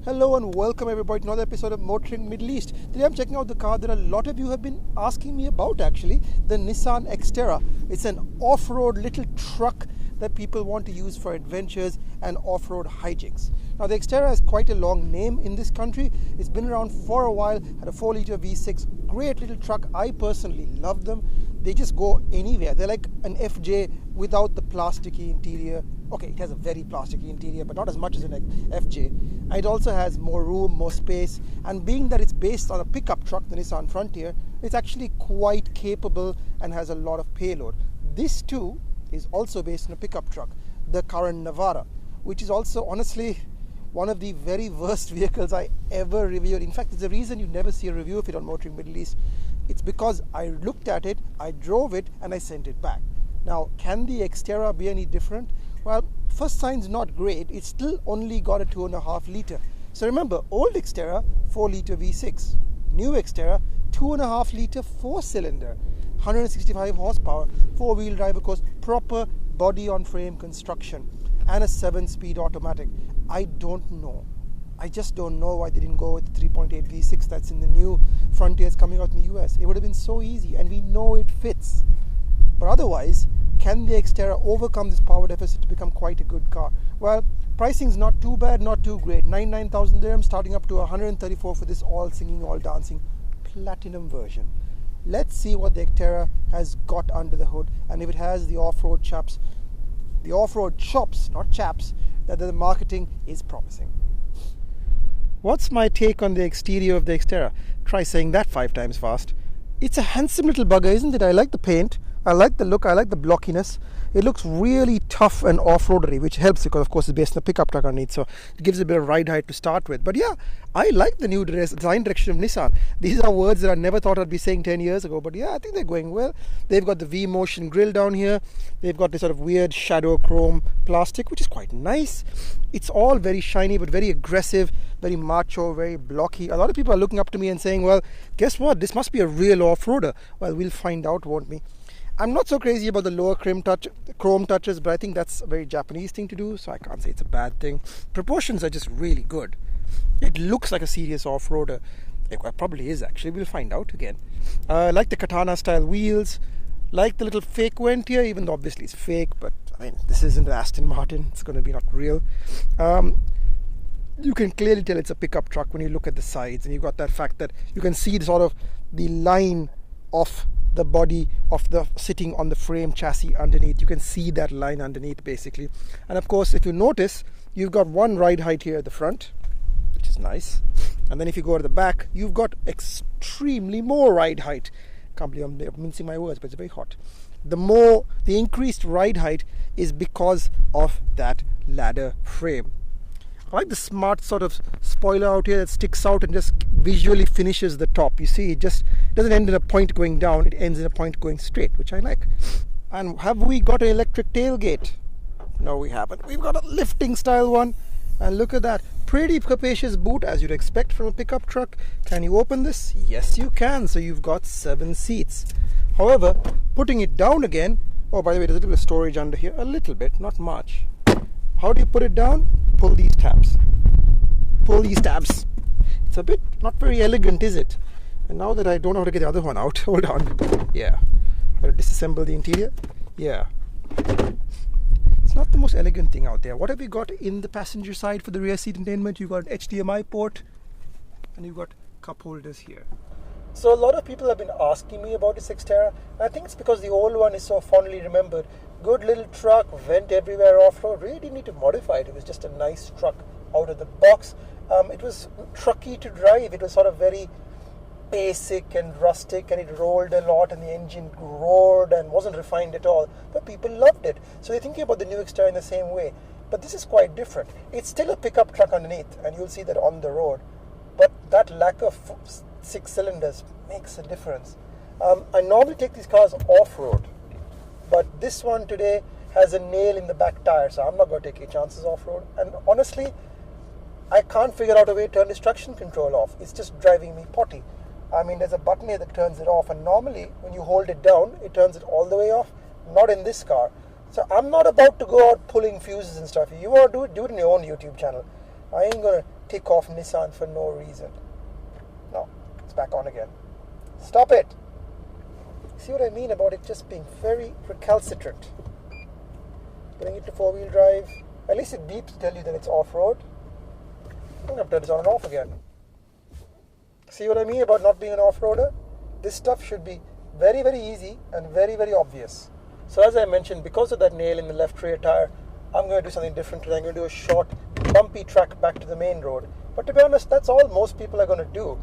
Hello and welcome everybody to another episode of Motoring Middle East. Today I'm checking out the car that a lot of you have been asking me about actually, the Nissan Xterra. It's an off-road little truck that people want to use for adventures and off-road hijinks. Now the Xterra has quite a long name in this country. It's been around for a while, had a 4-litre V6, great little truck. I personally love them. They just go anywhere. They're like an FJ without the plasticky interior. Okay, it has a very plasticky interior, but not as much as an FJ. And it also has more room, more space. And being that it's based on a pickup truck, the Nissan Frontier, it's actually quite capable and has a lot of payload. This too is also based on a pickup truck, the current Navara, which is also honestly one of the very worst vehicles I ever reviewed. In fact, there's a reason you never see a review of it on Motoring Middle East. It's because I looked at it, I drove it, and I sent it back. Now, can the Xterra be any different? Well, first sign's not great. It's still only got a 2.5 litre. So remember, old Xterra, 4-litre V6. New Xterra, 2.5 litre 4-cylinder, 165 horsepower, 4-wheel drive, of course, proper body-on-frame construction, and a 7-speed automatic. I don't know. I just don't know why they didn't go with the 3.8 V6 that's in the new Frontiers coming out in the US. It would have been so easy, and we know it fits. But otherwise, can the Xterra overcome this power deficit to become quite a good car? Well, pricing's not too bad, not too great. 99,000 dirhams, starting up to 134 for this all singing, all dancing platinum version. Let's see what the Xterra has got under the hood, and if it has the off-road chops, not chaps, that the marketing is promising. What's my take on the exterior of the Xterra? Try saying that 5 times fast. It's a handsome little bugger, isn't it? I like the paint. I like the look, I like the blockiness. It looks really tough and off-roadery, which helps because of course it's based on a pickup truck underneath, so it gives a bit of ride height to start with. But yeah, I like the new design direction of Nissan. These are words that I never thought I'd be saying 10 years ago, but yeah, I think they're going well. They've got the V-motion grille down here. They've got this sort of weird shadow chrome plastic, which is quite nice. It's all very shiny but very aggressive, very macho, very blocky. A lot of people are looking up to me and saying, well, guess what? This must be a real off-roader. Well, we'll find out, won't we? I'm not so crazy about the lower chrome touches, but I think that's a very Japanese thing to do, so I can't say it's a bad thing. Proportions are just really good. It looks like a serious off-roader. It probably is, actually. We'll find out again. Like the katana-style wheels, like the little fake vent here, even though obviously it's fake, but I mean, this isn't an Aston Martin. It's going to be not real. You can clearly tell it's a pickup truck when you look at the sides, and you've got that fact that you can see the sort of the line of the body of the sitting on the frame chassis underneath. You can see that line underneath basically. And of course, if you notice, you've got one ride height here at the front, which is nice. And then if you go to the back, you've got extremely more ride height. Can't believe I'm mincing my words, but it's very hot. The increased ride height is because of that ladder frame. I like the smart sort of spoiler out here that sticks out and just visually finishes the top. You see, it just doesn't end in a point going down, it ends in a point going straight, which I like. And have we got an electric tailgate? No, we haven't. We've got a lifting style one, and look at that. Pretty capacious boot, as you'd expect from a pickup truck. Can you open this? Yes, you can. So you've got 7 seats. However, putting it down again, oh, by the way, there's a little bit of storage under here, a little bit, not much. How do you put it down? Pull these tabs. Pull these tabs. It's a bit not very elegant, is it? And now that I don't know how to get the other one out, hold on. Yeah. I'm going to disassemble the interior. Yeah. It's not the most elegant thing out there. What have we got in the passenger side for the rear seat entertainment? You've got an HDMI port, and you've got cup holders here. So a lot of people have been asking me about this Xterra. I think it's because the old one is so fondly remembered. Good little truck, vent everywhere off-road. Really didn't need to modify it. It was just a nice truck out of the box. It was trucky to drive. It was sort of very basic and rustic, and it rolled a lot, and the engine roared and wasn't refined at all. But people loved it. So they're thinking about the new Xterra in the same way. But this is quite different. It's still a pickup truck underneath, and you'll see that on the road. But that lack of 6 cylinders makes a difference. I normally take these cars off-road, but this one today has a nail in the back tire, so I'm not going to take any chances off-road. And honestly, I can't figure out a way to turn this traction control off. It's just driving me potty. I mean, there's a button here that turns it off, and normally when you hold it down, it turns it all the way off. Not in this car. So I'm not about to go out pulling fuses and stuff. You want to do it in your own YouTube channel. I ain't gonna tick off Nissan for no reason. No, it's back on again. Stop it! See what I mean about it just being very recalcitrant? Putting it to 4-wheel drive. At least it beeps to tell you that it's off-road. I'm gonna turn this on and off again. See what I mean about not being an off-roader? This stuff should be very, very easy and very, very obvious. So as I mentioned, because of that nail in the left rear tire, I'm going to do something different today. I'm going to do a short, bumpy track back to the main road. But to be honest, that's all most people are going to do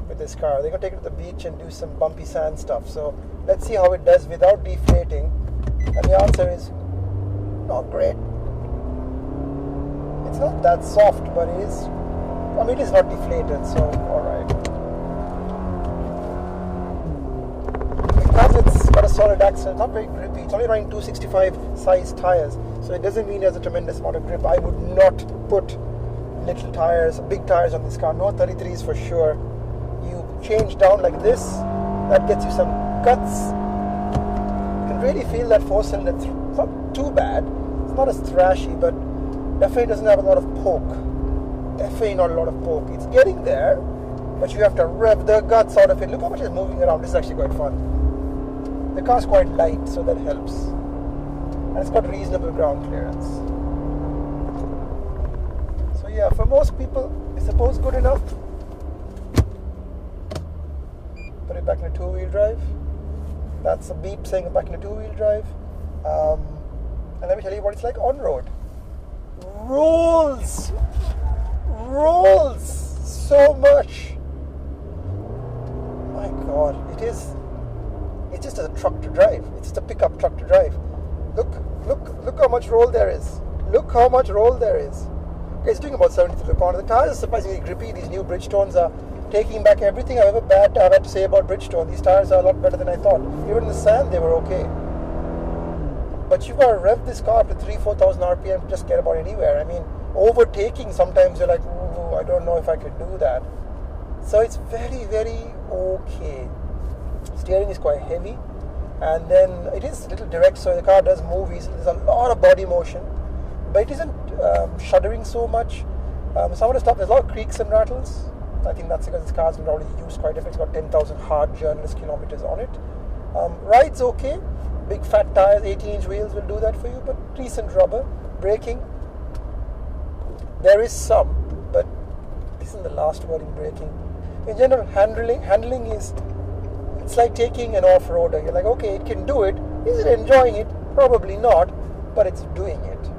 with this car. They're going to take it to the beach and do some bumpy sand stuff. So let's see how it does without deflating. And the answer is not great. It's not that soft, but it is. I mean, it is not deflated, so alright. Because it's got a solid axle, not very grippy. It's only running 265 size tires, so it doesn't mean it has a tremendous amount of grip. I would not put little tires, big tires on this car. No 33s for sure. You change down like this, that gets you some guts. You can really feel that 4-cylinder. It's not too bad. It's not as thrashy, but definitely doesn't have a lot of poke. Definitely not a lot of poke. It's getting there, but you have to rev the guts out of it. Look how much it's moving around. This is actually quite fun. The car's quite light, so that helps. And it's got reasonable ground clearance. So yeah, for most people, I suppose good enough. Put it back in a 2-wheel drive. That's a beep saying back in a 2-wheel drive. And let me tell you what it's like on road. Rolls so much. My God, it's just a truck to drive. It's just a pickup truck to drive. Look how much roll there is. Look how much roll there is. Okay, it's doing about 70 to the corner. The tires are surprisingly grippy. These new Bridgestones are taking back everything I've had to say about Bridgestone. These tires are a lot better than I thought. Even in the sand, they were okay. But you've got to rev this car up to 3,000-4,000 RPM to just get about anywhere. I mean, overtaking, sometimes you're like, ooh, I don't know if I could do that. So it's very, very okay. Steering is quite heavy. And then it is a little direct, so the car does move easily. There's a lot of body motion. But it isn't shuddering so much. Some of the stuff, there's a lot of creaks and rattles. I think that's because this car's been already used quite a bit. It's got 10,000 hard journalist kilometers on it. Ride's okay. Big fat tires, 18-inch wheels will do that for you, but decent rubber. Braking, there is some, but this isn't the last word in braking. In general, handling is, it's like taking an off-roader. You're like, okay, it can do it. Is it enjoying it? Probably not, but it's doing it.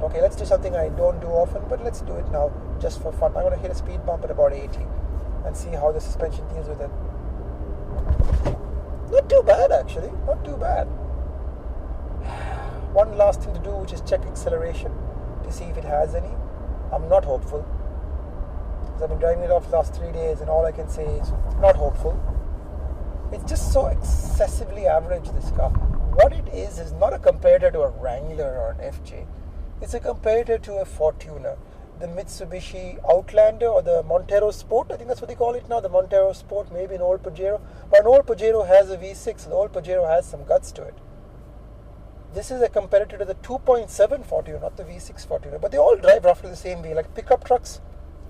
Okay, let's do something I don't do often, but let's do it now just for fun. I'm going to hit a speed bump at about 80 and see how the suspension deals with it. Not too bad, actually. Not too bad. One last thing to do, which is check acceleration to see if it has any. I'm not hopeful, because I've been driving it off the last 3 days, and all I can say is not hopeful. It's just so excessively average, this car. What it is not a comparator to a Wrangler or an FJ. It's a comparator to a Fortuner. The Mitsubishi Outlander or the Montero Sport, I think that's what they call it now, the Montero Sport, maybe an old Pajero. But an old Pajero has a V6, so the old Pajero has some guts to it. This is a comparator to the 2.7 Fortuner, not the V6 Fortuner. But they all drive roughly the same way, like pickup trucks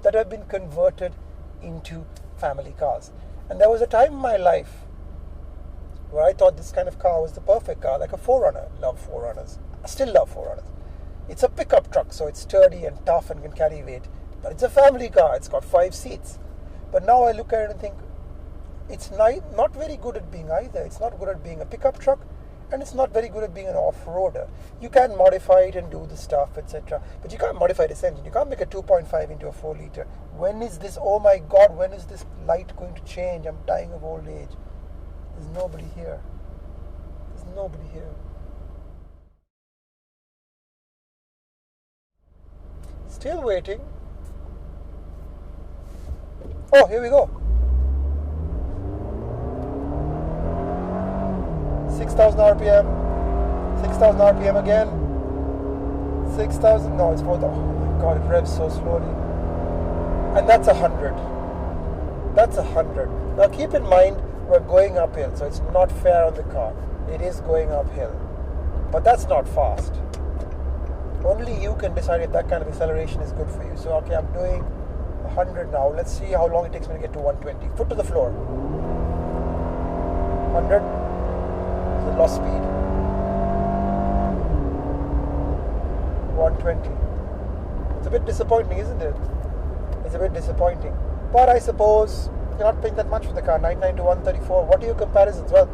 that have been converted into family cars. And there was a time in my life where I thought this kind of car was the perfect car, like a 4Runner. Love 4Runners. I still love 4Runners. It's a pickup truck, so it's sturdy and tough and can carry weight. But it's a family car. It's got 5 seats. But now I look at it and think, it's not very good at being either. It's not good at being a pickup truck, and it's not very good at being an off-roader. You can modify it and do the stuff, etc. But you can't modify this engine. You can't make a 2.5 into a 4-liter. When is this, oh my God, when is this light going to change? I'm dying of old age. There's nobody here. There's nobody here. Still waiting. Oh, here we go. 6,000 RPM. 6,000 RPM again. 6,000. No, it's 4,000. Oh my God, it revs so slowly. And that's 100. That's 100. Now keep in mind, we're going uphill, so it's not fair on the car. It is going uphill. But that's not fast. Only you can decide if that kind of acceleration is good for you. So, okay, I'm doing 100 now. Let's see how long it takes me to get to 120. Foot to the floor. 100 is the lost speed. 120. It's a bit disappointing, isn't it? It's a bit disappointing. But I suppose you're not paying that much for the car. 99 to 134. What are your comparisons? Well,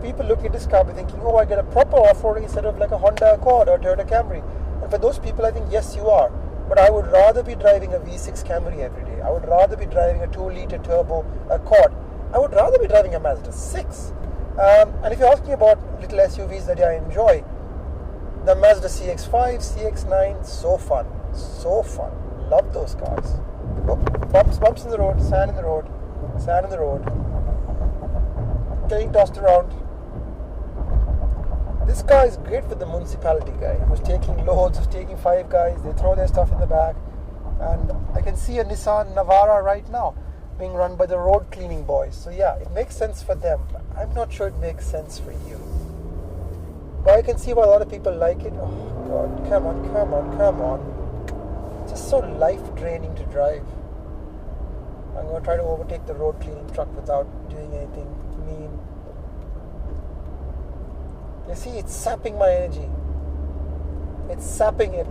people looking at this car be thinking, oh, I get a proper off-roading instead of like a Honda Accord or Toyota Camry. And for those people, I think, yes, you are. But I would rather be driving a V6 Camry every day. I would rather be driving a 2-litre turbo Accord. I would rather be driving a Mazda 6. And if you're asking about little SUVs that I enjoy, the Mazda CX-5, CX-9, so fun. So fun. Love those cars. Oh, bumps in the road, sand in the road, sand in the road. Getting tossed around. This car is great for the municipality guy who's taking loads, who's taking 5 guys. They throw their stuff in the back. And I can see a Nissan Navara right now being run by the road cleaning boys. So yeah, it makes sense for them. I'm not sure it makes sense for you. But I can see why a lot of people like it. Oh God, come on, come on, come on. It's just so life-draining to drive. I'm going to try to overtake the road cleaning truck without doing anything mean. You see, it's sapping my energy. It's sapping it.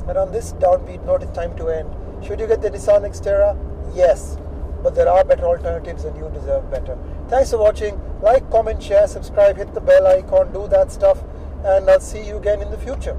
And on this downbeat note, it's time to end. Should you get the Nissan Xterra? Yes. But there are better alternatives and you deserve better. Thanks for watching. Like, comment, share, subscribe, hit the bell icon, do that stuff. And I'll see you again in the future.